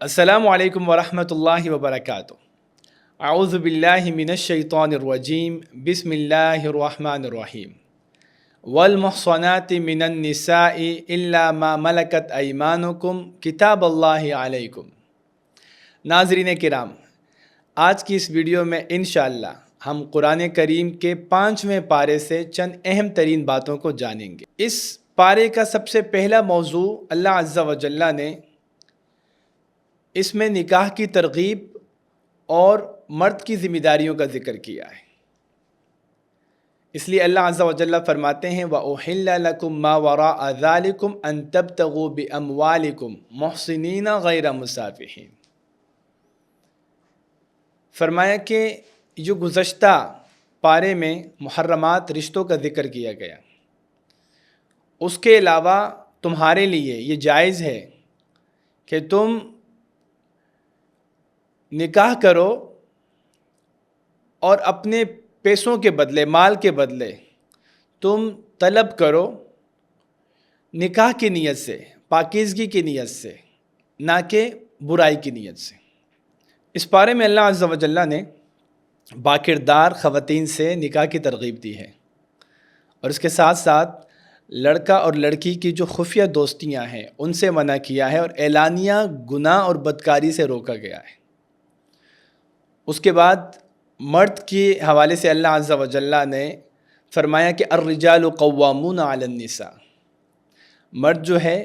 السلام علیکم ورحمۃ اللہ وبرکاتہ۔ اعوذ باللہ من الشیطان الرجیم، بسم اللہ الرحمن الرحیم۔ والمحصنات من النساء الا ما ملکت ایمانکم کتاب اللہ علیکم۔ ناظرین کرام، آج کی اس ویڈیو میں انشاءاللہ ہم قرآن کریم کے 5ویں پارے سے چند اہم ترین باتوں کو جانیں گے۔ اس پارے کا سب سے پہلا موضوع اللہ عز و جل نے اس میں نکاح کی ترغیب اور مرد کی ذمہ داریوں کا ذکر کیا ہے۔ اس لیے اللہ عز و جل فرماتے ہیں وَأُحِلَّ لَكُم مَّا وَرَاءَ ذَلِكُمْ أَن تَبْتَغُوا بِأَمْوَالِكُمْ مُحْصِنِينَ غَيْرَ مُسَافِحِينَ۔ فرمایا کہ جو گزشتہ پارے میں محرمات رشتوں کا ذکر کیا گیا، اس کے علاوہ تمہارے لیے یہ جائز ہے کہ تم نکاح کرو اور اپنے پیسوں کے بدلے، مال کے بدلے تم طلب کرو نکاح کی نیت سے، پاکیزگی کی نیت سے، نہ کہ برائی کی نیت سے۔ اس پارے میں اللہ عز و جل نے باکردار خواتین سے نکاح کی ترغیب دی ہے، اور اس کے ساتھ ساتھ لڑکا اور لڑکی کی جو خفیہ دوستیاں ہیں ان سے منع کیا ہے، اور اعلانیہ گناہ اور بدکاری سے روکا گیا ہے۔ اس کے بعد مرد کے حوالے سے اللہ عز و جل نے فرمایا کہ الرجال قوامون علی النساء، مرد جو ہے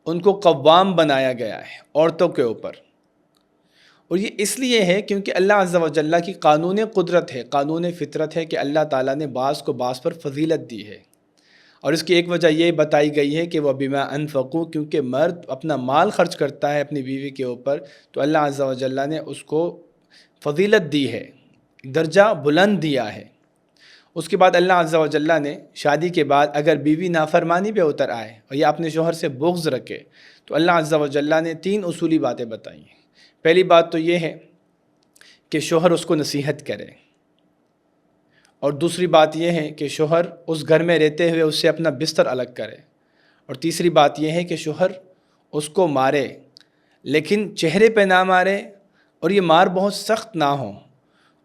ان کو قوام بنایا گیا ہے عورتوں کے اوپر، اور یہ اس لیے ہے کیونکہ اللہ عز و جل کی قانون قدرت ہے، قانون فطرت ہے کہ اللہ تعالیٰ نے بعض کو بعض پر فضیلت دی ہے، اور اس کی ایک وجہ یہ بتائی گئی ہے کہ وہ بما انفقوا، کیونکہ مرد اپنا مال خرچ کرتا ہے اپنی بیوی کے اوپر، تو اللہ عز و جل نے اس کو فضیلت دی ہے، درجہ بلند دیا ہے۔ اس کے بعد اللہ عز و جل نے شادی کے بعد اگر بیوی نافرمانی پہ اتر آئے اور یا اپنے شوہر سے بغض رکھے تو اللہ عز و جل نے 3 اصولی باتیں بتائی ہیں۔ پہلی بات تو یہ ہے کہ شوہر اس کو نصیحت کرے، اور دوسری بات یہ ہے کہ شوہر اس گھر میں رہتے ہوئے اس سے اپنا بستر الگ کرے، اور تیسری بات یہ ہے کہ شوہر اس کو مارے لیکن چہرے پہ نہ مارے، اور یہ مار بہت سخت نہ ہو،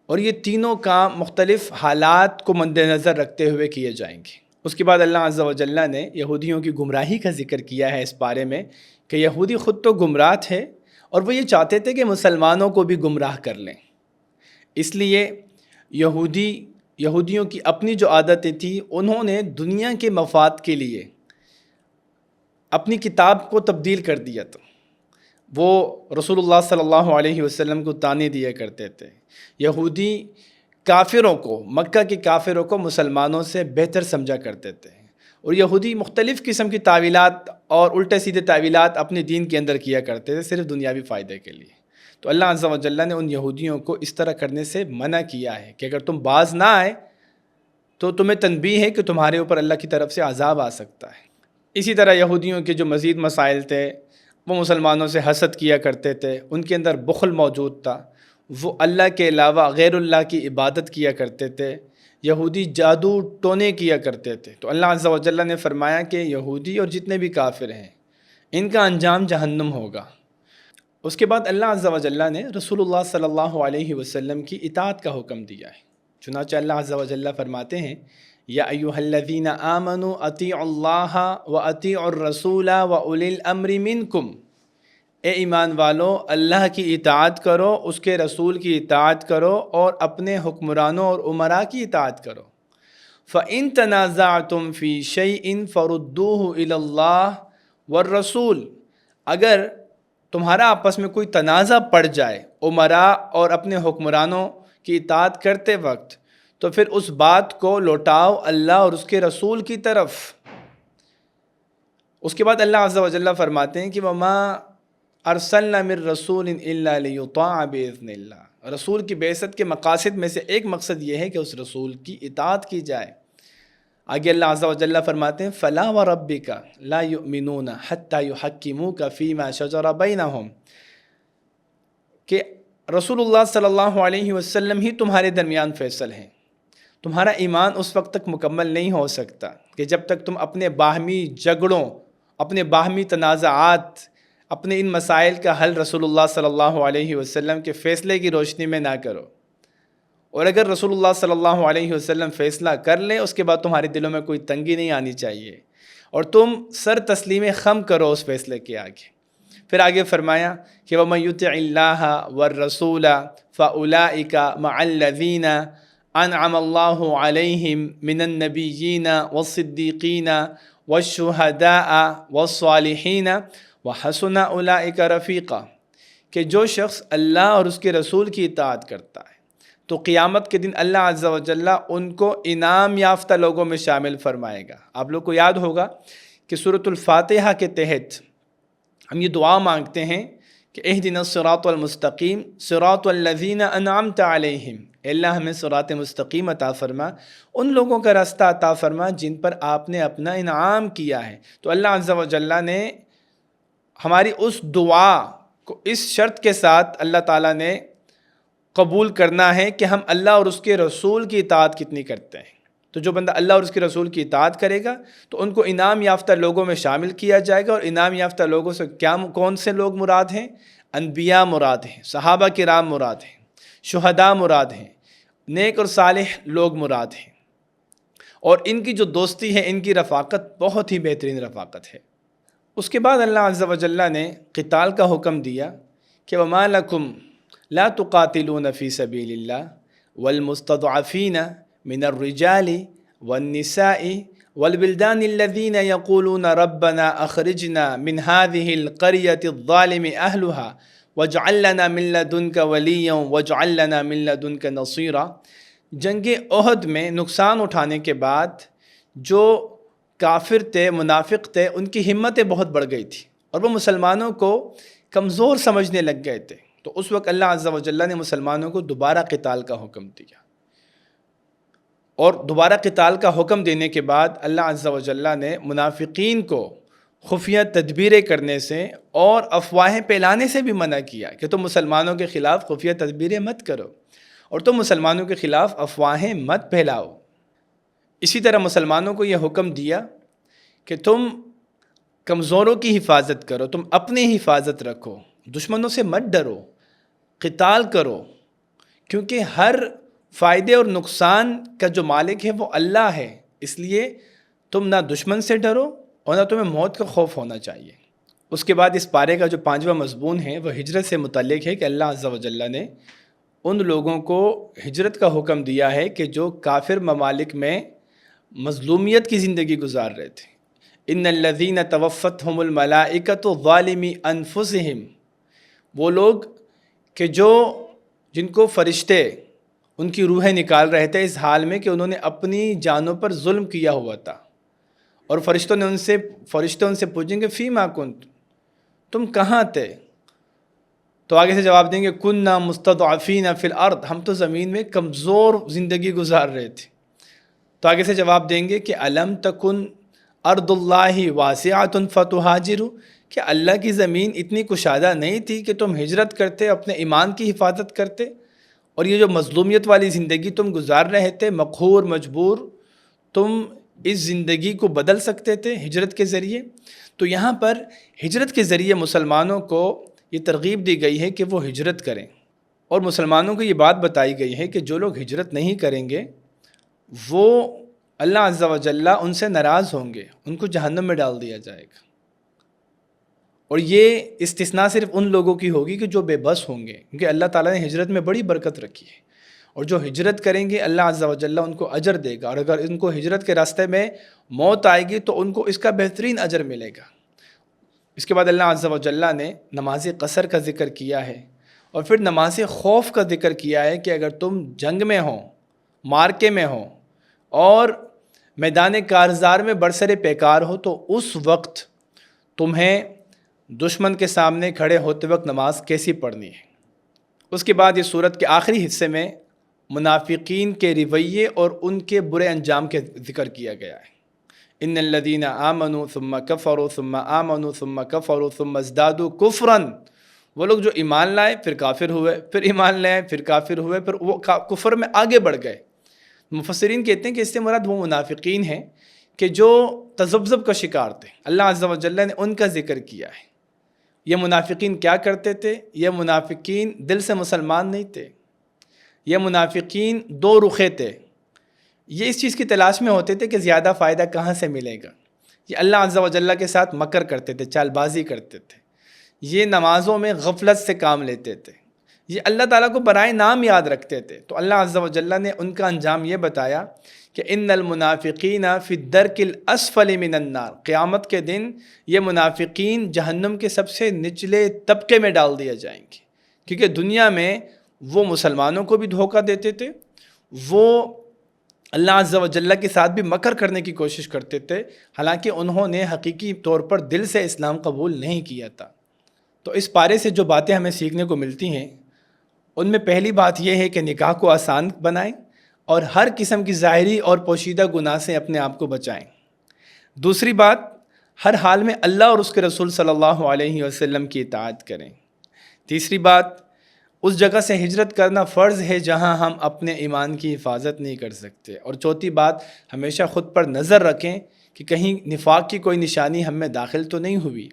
اور یہ تینوں کام مختلف حالات کو مد نظر رکھتے ہوئے کیے جائیں گے۔ اس کے بعد اللہ عز و جل نے یہودیوں کی گمراہی کا ذکر کیا ہے اس پارے میں کہ یہودی خود تو گمراہ تھے، اور وہ یہ چاہتے تھے کہ مسلمانوں کو بھی گمراہ کر لیں۔ اس لیے یہودیوں کی اپنی جو عادتیں تھیں، انہوں نے دنیا کے مفاد کے لیے اپنی کتاب کو تبدیل کر دیا تھا۔ وہ رسول اللہ صلی اللہ علیہ وسلم کو طعنے دیا کرتے تھے۔ یہودی کافروں کو، مکہ کے کافروں کو مسلمانوں سے بہتر سمجھا کرتے تھے، اور یہودی مختلف قسم کی تعویلات اور الٹے سیدھے تعویلات اپنے دین کے اندر کیا کرتے تھے صرف دنیاوی فائدے کے لیے۔ تو اللہ عز و جل نے ان یہودیوں کو اس طرح کرنے سے منع کیا ہے کہ اگر تم باز نہ آئے تو تمہیں تنبیہ ہے کہ تمہارے اوپر اللہ کی طرف سے عذاب آ سکتا ہے۔ اسی طرح یہودیوں کے جو مزید مسائل تھے، وہ مسلمانوں سے حسد کیا کرتے تھے، ان کے اندر بخل موجود تھا، وہ اللہ کے علاوہ غیر اللہ کی عبادت کیا کرتے تھے، یہودی جادو ٹونے کیا کرتے تھے۔ تو اللہ عز و جل نے فرمایا کہ یہودی اور جتنے بھی کافر ہیں ان کا انجام جہنم ہوگا۔ اس کے بعد اللہ عز و جل نے رسول اللہ صلی اللہ علیہ وسلم کی اطاعت کا حکم دیا ہے۔ چنانچہ اللہ عز و جل فرماتے ہیں یا ایھا الذین آمنوا اطیعوا اللہ واطیعوا الرسول واولی الامر منکم، اے ایمان والو اللہ کی اطاعت کرو، اس کے رسول کی اطاعت کرو، اور اپنے حکمرانوں اور امراء کی اطاعت کرو۔ فَإِن تَنَازَعْتُمْ فِي شَيْءٍ فَرُدُّوهُ إِلَى اللَّهِ وَالرَّسُولِ، اگر تمہارا آپس میں کوئی تنازع پڑ جائے امراء اور اپنے حکمرانوں کی اطاعت کرتے وقت، تو پھر اس بات کو لوٹاؤ اللہ اور اس کے رسول کی طرف۔ اس کے بعد اللہ عز و جل فرماتے ہیں کہ وَمَا أَرْسَلْنَا مِن رَّسُولٍ إِلَّا لِيُطَاعَ بِإِذْنِ اللَّهِ، رسول کی بعثت کے مقاصد میں سے ایک مقصد یہ ہے کہ اس رسول کی اطاعت کی جائے۔ آگے اللہ عز و جل فرماتے ہیں فَلَا وَرَبِّكَ لَا يُؤْمِنُونَ حَتَّى يُحَكِّمُوكَ فِي مَا شَجَرَ بَيْنَهُمْ، کہ رسول اللہ صلی اللہ علیہ وسلم ہی تمہارے درمیان فیصل ہیں۔ تمہارا ایمان اس وقت تک مکمل نہیں ہو سکتا کہ جب تک تم اپنے باہمی جھگڑوں، اپنے باہمی تنازعات، اپنے ان مسائل کا حل رسول اللہ صلی اللہ علیہ وسلم کے فیصلے کی روشنی میں نہ کرو، اور اگر رسول اللہ صلی اللہ علیہ وسلم فیصلہ کر لیں اس کے بعد تمہارے دلوں میں کوئی تنگی نہیں آنی چاہیے، اور تم سر تسلیم خم کرو اس فیصلے کے آگے۔ پھر آگے فرمایا کہ وَمَن يُطِعِ اللَّهَ وَالرَّسُولَ فَأُولَٰئِكَ مَعَ الَّذِينَ أَنْعَمَ اللَّهُ عَلَيْهِم مِّنَ النَّبِيِّينَ وَالصِّدِّيقِينَ وَالشُّهَدَاءِ وَالصَّالِحِينَ وَحَسُنَ أُولَٰئِكَ رَفِيقًا، کہ جو شخص اللہ اور اس کے رسول کی اطاعت کرتا ہے تو قیامت کے دن اللہ عز و جل ان کو انعام یافتہ لوگوں میں شامل فرمائے گا۔ آپ لوگ کو یاد ہوگا کہ سورۃ الفاتحہ کے تحت ہم یہ دعا مانگتے ہیں کہ اہدنا الصراط المستقیم صراط الذین انعمت علیہم، اے اللہ ہمیں صراط مستقیم عطا فرما، ان لوگوں کا راستہ عطا فرما جن پر آپ نے اپنا انعام کیا ہے۔ تو اللہ عز و جل نے ہماری اس دعا کو اس شرط کے ساتھ اللہ تعالیٰ نے قبول کرنا ہے کہ ہم اللہ اور اس کے رسول کی اطاعت کتنی کرتے ہیں۔ تو جو بندہ اللہ اور اس کے رسول کی اطاعت کرے گا تو ان کو انعام یافتہ لوگوں میں شامل کیا جائے گا، اور انعام یافتہ لوگوں سے کون سے لوگ مراد ہیں؟ انبیاء مراد ہیں، صحابہ کرام مراد ہیں، شہداء مراد ہیں، نیک اور صالح لوگ مراد ہیں، اور ان کی جو دوستی ہے، ان کی رفاقت بہت ہی بہترین رفاقت ہے۔ اس کے بعد اللہ عز و جل نے قتال کا حکم دیا کہ وَمَا لَكُمْ لا تقاتلون فی سبیل اللہ والمستضعفین من الرجال والنساء والبلدان الذین یقولون ربنا اخرجنا من هذه القریة الظالم اہلها واجعل لنا من لدنک ولیا واجعل لنا من لدنک نصیرا۔ جنگ احد میں نقصان اٹھانے کے بعد جو کافر تھے، منافق تھے، ان کی ہمتیں بہت بڑھ گئی تھی اور وہ مسلمانوں کو کمزور سمجھنے لگ گئے تھے۔ تو اس وقت اللہ عز و جل نے مسلمانوں کو دوبارہ قتال کا حکم دیا، اور دوبارہ قتال کا حکم دینے کے بعد اللہ عز و جل نے منافقین کو خفیہ تدبیریں کرنے سے اور افواہیں پھیلانے سے بھی منع کیا کہ تم مسلمانوں کے خلاف خفیہ تدبیریں مت کرو اور تم مسلمانوں کے خلاف افواہیں مت پھیلاؤ۔ اسی طرح مسلمانوں کو یہ حکم دیا کہ تم کمزوروں کی حفاظت کرو، تم اپنی حفاظت رکھو، دشمنوں سے مت ڈرو، قتال کرو، کیونکہ ہر فائدے اور نقصان کا جو مالک ہے وہ اللہ ہے، اس لیے تم نہ دشمن سے ڈرو اور نہ تمہیں موت کا خوف ہونا چاہیے۔ اس کے بعد اس پارے کا جو 5واں مضمون ہے وہ ہجرت سے متعلق ہے کہ اللہ عز و جل نے ان لوگوں کو ہجرت کا حکم دیا ہے کہ جو کافر ممالک میں مظلومیت کی زندگی گزار رہے تھے۔ ان الذین توفتہم الملائکۃ ظالمی انفسہم، وہ لوگ کہ جن کو فرشتے ان کی روحیں نکال رہے تھے اس حال میں کہ انہوں نے اپنی جانوں پر ظلم کیا ہوا تھا، اور فرشتے ان سے پوچھیں گے فیما کنت، تم کہاں تھے؟ تو آگے سے جواب دیں گے کننا مستضعفین فی الارض، ہم تو زمین میں کمزور زندگی گزار رہے تھے۔ تو آگے سے جواب دیں گے کہ الم تکن ارض اللہ واسعۃ فتہاجروا، کہ اللہ کی زمین اتنی کشادہ نہیں تھی کہ تم ہجرت کرتے، اپنے ایمان کی حفاظت کرتے، اور یہ جو مظلومیت والی زندگی تم گزار رہے تھے، مقہور مجبور، تم اس زندگی کو بدل سکتے تھے ہجرت کے ذریعے۔ تو یہاں پر ہجرت کے ذریعے مسلمانوں کو یہ ترغیب دی گئی ہے کہ وہ ہجرت کریں، اور مسلمانوں کو یہ بات بتائی گئی ہے کہ جو لوگ ہجرت نہیں کریں گے وہ اللہ عز و جل ان سے ناراض ہوں گے، ان کو جہنم میں ڈال دیا جائے گا، اور یہ استثناء صرف ان لوگوں کی ہوگی کہ جو بے بس ہوں گے، کیونکہ اللہ تعالیٰ نے ہجرت میں بڑی برکت رکھی ہے، اور جو ہجرت کریں گے اللہ عز و جل ان کو اجر دے گا، اور اگر ان کو ہجرت کے راستے میں موت آئے گی تو ان کو اس کا بہترین اجر ملے گا۔ اس کے بعد اللہ عز و جل نے نماز قصر کا ذکر کیا ہے، اور پھر نماز خوف کا ذکر کیا ہے کہ اگر تم جنگ میں ہو، مارکے میں ہو اور میدان کارزار میں برسر پیکار ہو تو اس وقت تمہیں دشمن کے سامنے کھڑے ہوتے وقت نماز کیسی پڑھنی ہے۔ اس کے بعد یہ سورت کے آخری حصے میں منافقین کے رویے اور ان کے برے انجام کے ذکر کیا گیا ہے۔ ان الذین آمنوا ثم کفروا ثم آمنوا ثم کفروا ثم ازدادوا کفرا، وہ لوگ جو ایمان لائے پھر کافر ہوئے، پھر ایمان لائے پھر کافر ہوئے، پھر وہ کفر میں آگے بڑھ گئے۔ مفسرین کہتے ہیں کہ اس سے مراد وہ منافقین ہیں کہ جو تذبذب کا شکار تھے، اللہ عز و جل نے ان کا ذکر کیا ہے، یہ منافقین کیا کرتے تھے؟ یہ منافقین دل سے مسلمان نہیں تھے، یہ منافقین دو رخے تھے، یہ اس چیز کی تلاش میں ہوتے تھے کہ زیادہ فائدہ کہاں سے ملے گا۔ یہ اللہ عز و جل کے ساتھ مکر کرتے تھے، چال بازی کرتے تھے، یہ نمازوں میں غفلت سے کام لیتے تھے، یہ اللہ تعالیٰ کو برائے نام یاد رکھتے تھے۔ تو اللہ عز و جل نے ان کا انجام یہ بتایا کہ ان المنافقین فی الدرک الاسفل من النار، قیامت کے دن یہ منافقین جہنم کے سب سے نچلے طبقے میں ڈال دیا جائیں گے، کیونکہ دنیا میں وہ مسلمانوں کو بھی دھوکہ دیتے تھے، وہ اللہ عز و جل کے ساتھ بھی مکر کرنے کی کوشش کرتے تھے، حالانکہ انہوں نے حقیقی طور پر دل سے اسلام قبول نہیں کیا تھا۔ تو اس پارے سے جو باتیں ہمیں سیکھنے کو ملتی ہیں، ان میں پہلی بات یہ ہے کہ نکاح کو آسان بنائیں اور ہر قسم کی ظاہری اور پوشیدہ گناہ سے اپنے آپ کو بچائیں۔ دوسری بات، ہر حال میں اللہ اور اس کے رسول صلی اللہ علیہ وسلم کی اطاعت کریں۔ تیسری بات، اس جگہ سے ہجرت کرنا فرض ہے جہاں ہم اپنے ایمان کی حفاظت نہیں کر سکتے۔ اور چوتھی بات، ہمیشہ خود پر نظر رکھیں کہ کہیں نفاق کی کوئی نشانی ہم میں داخل تو نہیں ہوئی۔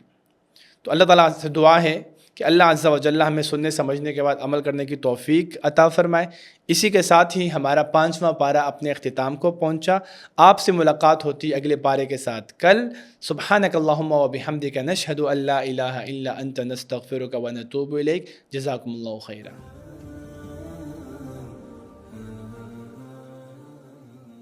تو اللہ تعالیٰ سے دعا ہے کہ اللہ عز و جل ہمیں سننے سمجھنے کے بعد عمل کرنے کی توفیق عطا فرمائے۔ اسی کے ساتھ ہی ہمارا 5واں پارہ اپنے اختتام کو پہنچا۔ آپ سے ملاقات ہوتی اگلے پارے کے ساتھ کل۔ سبحانک اللہم و بحمدک نشہد ان لا الہ الا انت نستغفرک و نتوب الیک۔ جزاکم اللہ خیرا۔